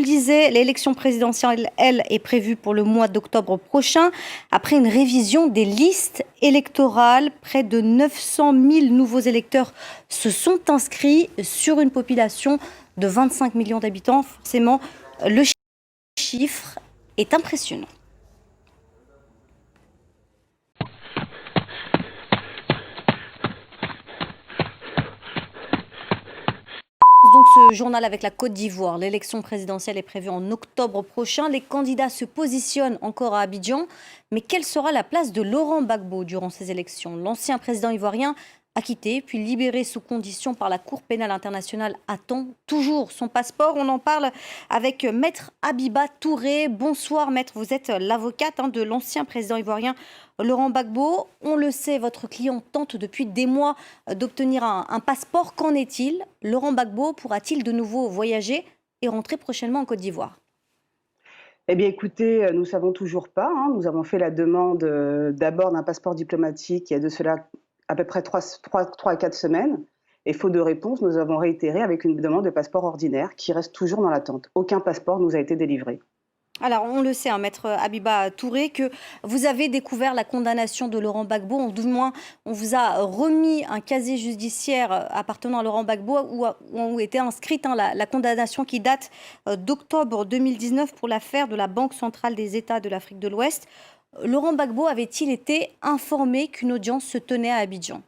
le disais, l'élection présidentielle, elle, est prévue pour le mois d'octobre prochain. Après une révision des listes électorales, près de 900 000 nouveaux électeurs se sont inscrits sur une population de 25 millions d'habitants. Forcément, le chiffre est impressionnant. Donc ce journal avec la Côte d'Ivoire. L'élection présidentielle est prévue en octobre prochain. Les candidats se positionnent encore à Abidjan. Mais quelle sera la place de Laurent Gbagbo durant ces élections? L'ancien président ivoirien, acquitté puis libéré sous condition par la Cour pénale internationale, attend toujours son passeport. On en parle avec Maître Habiba Touré. Bonsoir Maître, vous êtes l'avocate de l'ancien président ivoirien Laurent Gbagbo. On le sait, votre client tente depuis des mois d'obtenir un passeport. Qu'en est-il? Laurent Gbagbo pourra-t-il de nouveau voyager et rentrer prochainement en Côte d'Ivoire? Eh bien, écoutez, nous ne savons toujours pas. Nous avons fait la demande d'abord d'un passeport diplomatique il y a de cela à peu près 3 à 4 semaines. Et faute de réponse, nous avons réitéré avec une demande de passeport ordinaire qui reste toujours dans l'attente. Aucun passeport nous a été délivré. Alors, on le sait, Maître Habiba Touré, que vous avez découvert la condamnation de Laurent Gbagbo, ou du moins, on vous a remis un casier judiciaire appartenant à Laurent Gbagbo où était inscrite la condamnation qui date d'octobre 2019 pour l'affaire de la Banque centrale des États de l'Afrique de l'Ouest. Laurent Gbagbo avait-il été informé qu'une audience se tenait à Abidjan?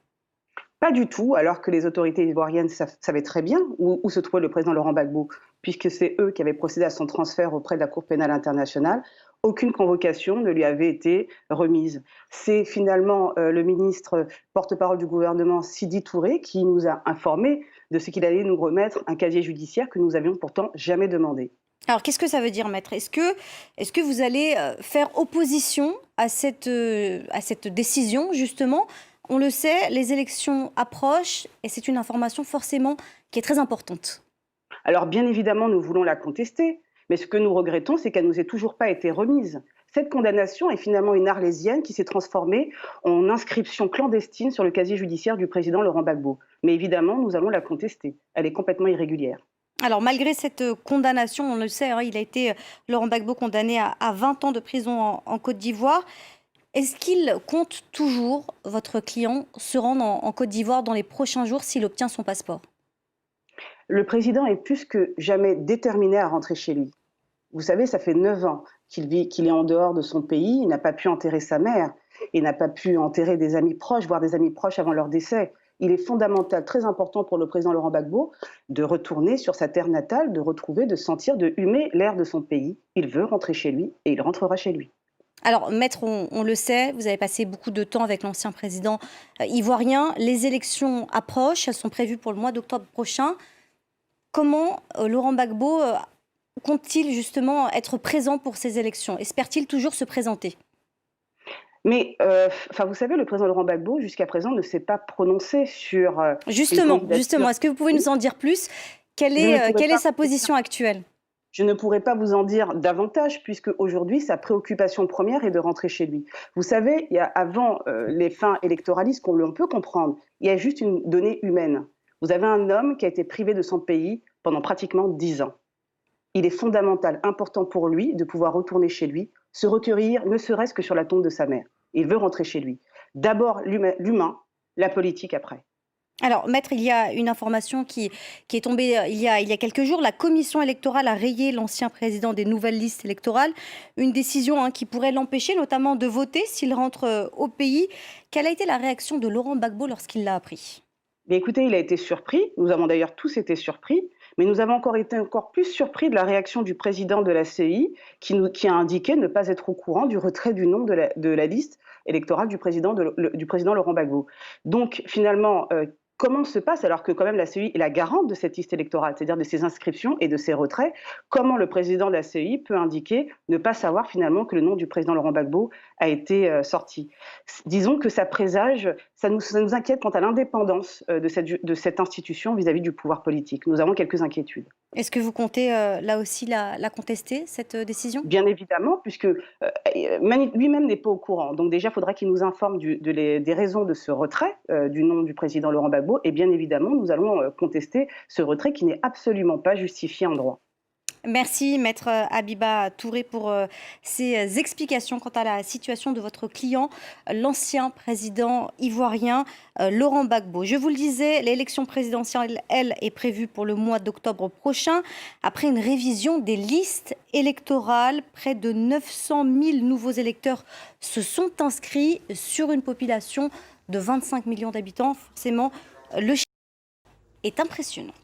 Pas du tout, alors que les autorités ivoiriennes savaient très bien où se trouvait le président Laurent Gbagbo, puisque c'est eux qui avaient procédé à son transfert auprès de la Cour pénale internationale. Aucune convocation ne lui avait été remise. C'est finalement le ministre porte-parole du gouvernement, Sidi Touré, qui nous a informés de ce qu'il allait nous remettre un casier judiciaire que nous avions pourtant jamais demandé. Alors, qu'est-ce que ça veut dire, Maître? Est-ce que vous allez faire opposition à cette décision, justement? On le sait, les élections approchent et c'est une information forcément qui est très importante. Alors bien évidemment, nous voulons la contester, mais ce que nous regrettons, c'est qu'elle ne nous ait toujours pas été remise. Cette condamnation est finalement une arlésienne qui s'est transformée en inscription clandestine sur le casier judiciaire du président Laurent Gbagbo. Mais évidemment, nous allons la contester. Elle est complètement irrégulière. Alors, malgré cette condamnation, on le sait, il a été, Laurent Gbagbo, condamné à 20 ans de prison en Côte d'Ivoire. Est-ce qu'il compte toujours, votre client, se rendre en Côte d'Ivoire dans les prochains jours s'il obtient son passeport? Le président est plus que jamais déterminé à rentrer chez lui. Vous savez, ça fait 9 ans qu'il est en dehors de son pays, il n'a pas pu enterrer sa mère, il n'a pas pu enterrer des amis proches, voire des amis proches avant leur décès. Il est fondamental, très important pour le président Laurent Gbagbo, de retourner sur sa terre natale, de retrouver, de sentir, de humer l'air de son pays. Il veut rentrer chez lui et il rentrera chez lui. Alors, Maître, on le sait, vous avez passé beaucoup de temps avec l'ancien président ivoirien. Les élections approchent, elles sont prévues pour le mois d'octobre prochain. Comment Laurent Gbagbo compte-t-il justement être présent pour ces élections? Espère-t-il toujours se présenter? Mais vous savez, le président Laurent Gbagbo, jusqu'à présent, ne s'est pas prononcé sur une Justement, candidature. est-ce que vous pouvez nous en dire plus? Quelle Je ne est, pourrais quelle est pas. sa position actuelle? Je ne pourrais pas vous en dire davantage, puisque aujourd'hui, sa préoccupation première est de rentrer chez lui. Vous savez, avant les fins électoralistes, qu'on peut comprendre, il y a juste une donnée humaine. Vous avez un homme qui a été privé de son pays pendant pratiquement 10 ans. Il est fondamental, important pour lui de pouvoir retourner chez lui, se recueillir, ne serait-ce que sur la tombe de sa mère. Il veut rentrer chez lui. D'abord l'humain, la politique après. Alors, Maître, il y a une information qui est tombée il y a quelques jours. La commission électorale a rayé l'ancien président des nouvelles listes électorales. Une décision qui pourrait l'empêcher notamment de voter s'il rentre au pays. Quelle a été la réaction de Laurent Gbagbo lorsqu'il l'a appris? Mais écoutez, il a été surpris. Nous avons d'ailleurs tous été surpris. Mais nous avons été encore plus surpris de la réaction du président de la CEI qui a indiqué ne pas être au courant du retrait du nom de la liste électorale du président Laurent Gbagbo. Donc finalement, comment se passe, alors que quand même la CEI est la garante de cette liste électorale, c'est-à-dire de ses inscriptions et de ses retraits, comment le président de la CEI peut indiquer ne pas savoir finalement que le nom du président Laurent Gbagbo a été sorti? Disons que ça présage, ça nous inquiète quant à l'indépendance de cette institution vis-à-vis du pouvoir politique. Nous avons quelques inquiétudes. Est-ce que vous comptez là aussi la contester, cette décision? Bien évidemment, puisque lui-même n'est pas au courant. Donc déjà, il faudra qu'il nous informe des raisons de ce retrait du nom du président Laurent Gbagbo. Et bien évidemment, nous allons contester ce retrait qui n'est absolument pas justifié en droit. Merci, maître Habiba Touré, pour ces explications quant à la situation de votre client, l'ancien président ivoirien Laurent Gbagbo. Je vous le disais, l'élection présidentielle, elle, est prévue pour le mois d'octobre prochain. Après une révision des listes électorales, près de 900 000 nouveaux électeurs se sont inscrits sur une population de 25 millions d'habitants. Forcément, le chiffre est impressionnant.